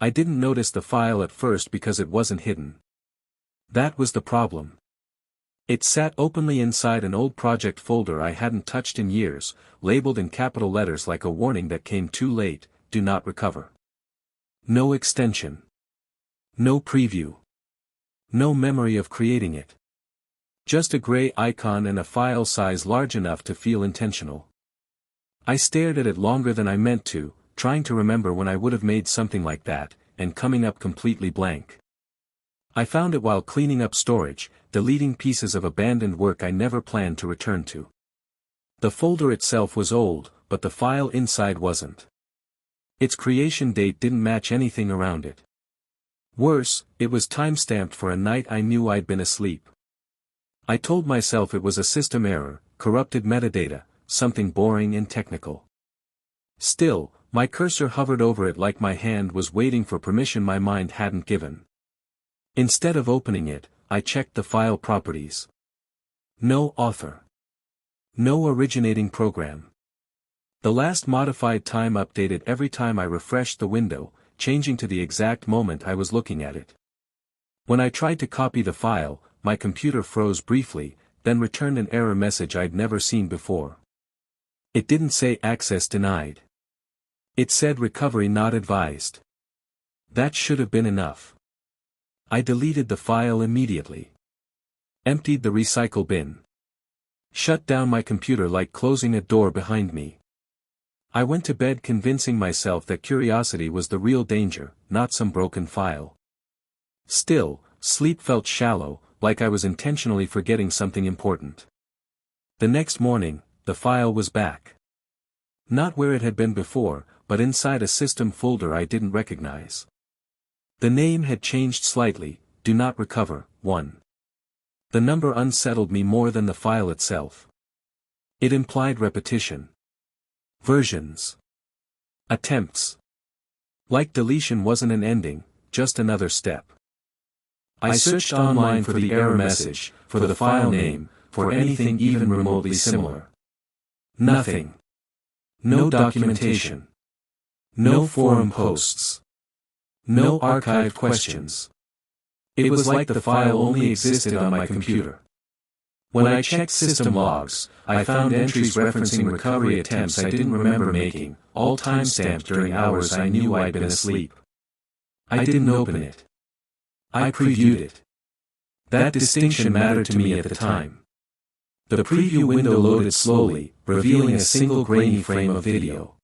I didn't notice the file at first because it wasn't hidden. That was the problem. It sat openly inside an old project folder I hadn't touched in years, labeled in capital letters like a warning that came too late: do not recover. No extension. No preview. No memory of creating it. Just a gray icon and a file size large enough to feel intentional. I stared at it longer than I meant to, trying to remember when I would have made something like that, and coming up completely blank. I found it while cleaning up storage, deleting pieces of abandoned work I never planned to return to. The folder itself was old, but the file inside wasn't. Its creation date didn't match anything around it. Worse, it was timestamped for a night I knew I'd been asleep. I told myself it was a system error, corrupted metadata, something boring and technical. Still, my cursor hovered over it like my hand was waiting for permission my mind hadn't given. Instead of opening it, I checked the file properties. No author. No originating program. The last modified time updated every time I refreshed the window, changing to the exact moment I was looking at it. When I tried to copy the file, my computer froze briefly, then returned an error message I'd never seen before. It didn't say access denied. It said recovery not advised. That should have been enough. I deleted the file immediately. Emptied the recycle bin. Shut down my computer like closing a door behind me. I went to bed convincing myself that curiosity was the real danger, not some broken file. Still, sleep felt shallow, like I was intentionally forgetting something important. The next morning, the file was back. Not where it had been before, but inside a system folder I didn't recognize. The name had changed slightly: do not recover, 1. The number unsettled me more than the file itself. It implied repetition. Versions. Attempts. Like deletion wasn't an ending, just another step. I searched online for the error message, for the file name, for anything even remotely similar. Nothing. No documentation. No forum posts. No archived questions. It was like the file only existed on my computer. When I checked system logs, I found entries referencing recovery attempts I didn't remember making, all timestamped during hours I knew I'd been asleep. I didn't open it. I previewed it. That distinction mattered to me at the time. The preview window loaded slowly, revealing a single grainy frame of video.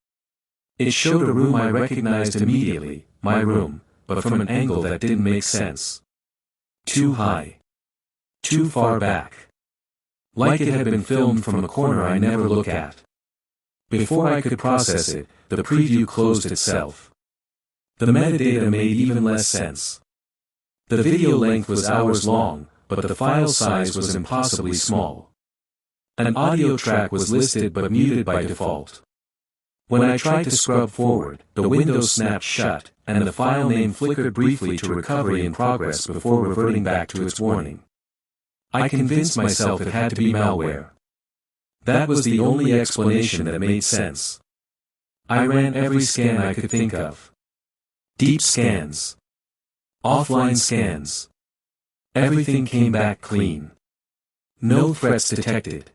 It showed a room I recognized immediately, my room, but from an angle that didn't make sense. Too high. Too far back. Like it had been filmed from a corner I never look at. Before I could process it, the preview closed itself. The metadata made even less sense. The video length was hours long, but the file size was impossibly small. An audio track was listed but muted by default. When I tried to scrub forward, the window snapped shut, and the file name flickered briefly to recovery in progress before reverting back to its warning. I convinced myself it had to be malware. That was the only explanation that made sense. I ran every scan I could think of. Deep scans. Offline scans. Everything came back clean. No threats detected.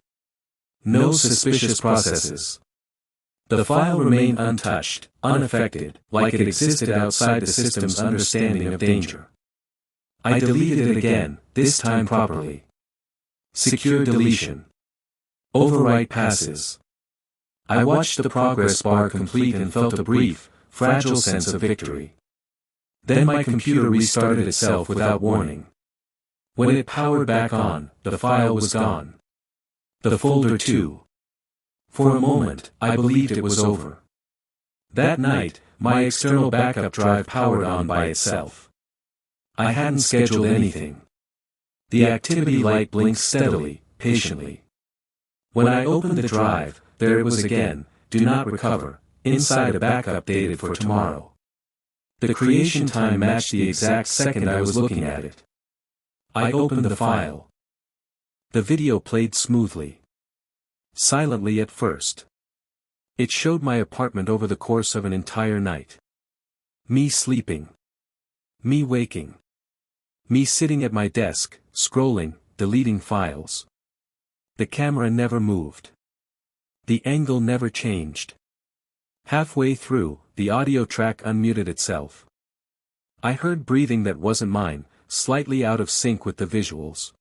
No suspicious processes. The file remained untouched, unaffected, like it existed outside the system's understanding of danger. I deleted it again, this time properly. Secure deletion. Overwrite passes. I watched the progress bar complete and felt a brief, fragile sense of victory. Then my computer restarted itself without warning. When it powered back on, the file was gone. The folder too. For a moment, I believed it was over. That night, my external backup drive powered on by itself. I hadn't scheduled anything. The activity light blinked steadily, patiently. When I opened the drive, there it was again: do not recover, inside a backup dated for tomorrow. The creation time matched the exact second I was looking at it. I opened the file. The video played smoothly. Silently at first. It showed my apartment over the course of an entire night. Me sleeping. Me waking. Me sitting at my desk, scrolling, deleting files. The camera never moved. The angle never changed. Halfway through, the audio track unmuted itself. I heard breathing that wasn't mine, slightly out of sync with the visuals.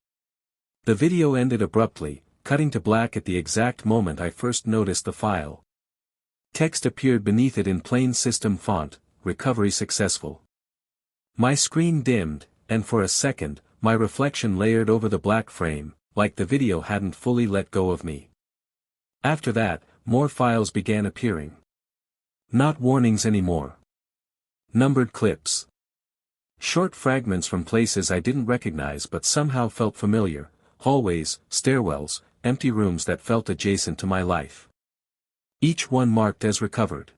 The video ended abruptly, cutting to black at the exact moment I first noticed the file. Text appeared beneath it in plain system font, "Recovery successful." My screen dimmed, and for a second, my reflection layered over the black frame, like the video hadn't fully let go of me. After that, more files began appearing. Not warnings anymore. Numbered clips. Short fragments from places I didn't recognize but somehow felt familiar, hallways, stairwells, empty rooms that felt adjacent to my life. Each one marked as recovered.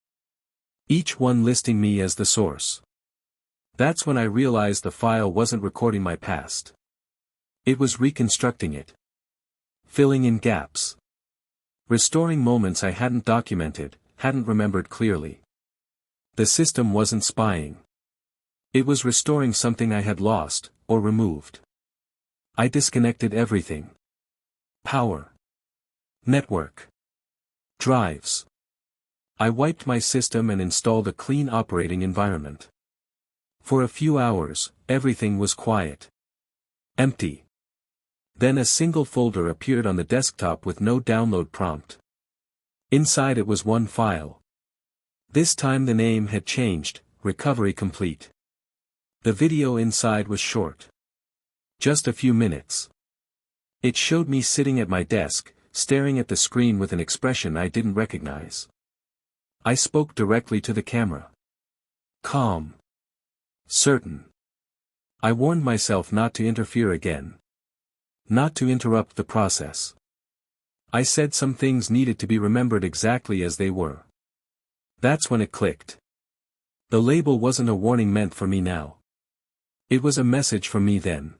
Each one listing me as the source. That's when I realized the file wasn't recording my past. It was reconstructing it. Filling in gaps. Restoring moments I hadn't documented, hadn't remembered clearly. The system wasn't spying. It was restoring something I had lost, or removed. I disconnected everything. Power. Network. Drives. I wiped my system and installed a clean operating environment. For a few hours, everything was quiet. Empty. Then a single folder appeared on the desktop with no download prompt. Inside it was one file. This time the name had changed, Recovery Complete. The video inside was short. Just a few minutes. It showed me sitting at my desk, staring at the screen with an expression I didn't recognize. I spoke directly to the camera. Calm. Certain. I warned myself not to interfere again. Not to interrupt the process. I said some things needed to be remembered exactly as they were. That's when it clicked. The label wasn't a warning meant for me now. It was a message for me then.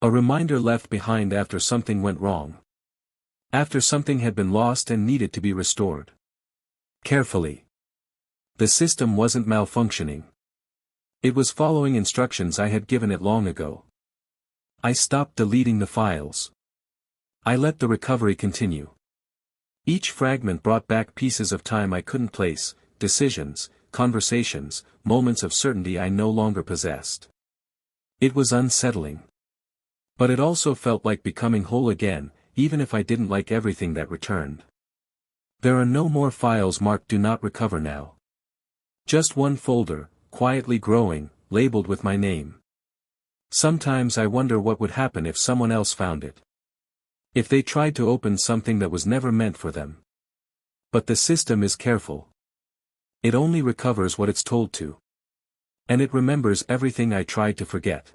A reminder left behind after something went wrong. After something had been lost and needed to be restored. Carefully. The system wasn't malfunctioning. It was following instructions I had given it long ago. I stopped deleting the files. I let the recovery continue. Each fragment brought back pieces of time I couldn't place, decisions, conversations, moments of certainty I no longer possessed. It was unsettling. But it also felt like becoming whole again, even if I didn't like everything that returned. There are no more files marked "Do Not Recover" now. Just one folder, quietly growing, labeled with my name. Sometimes I wonder what would happen if someone else found it. If they tried to open something that was never meant for them. But the system is careful. It only recovers what it's told to. And it remembers everything I tried to forget.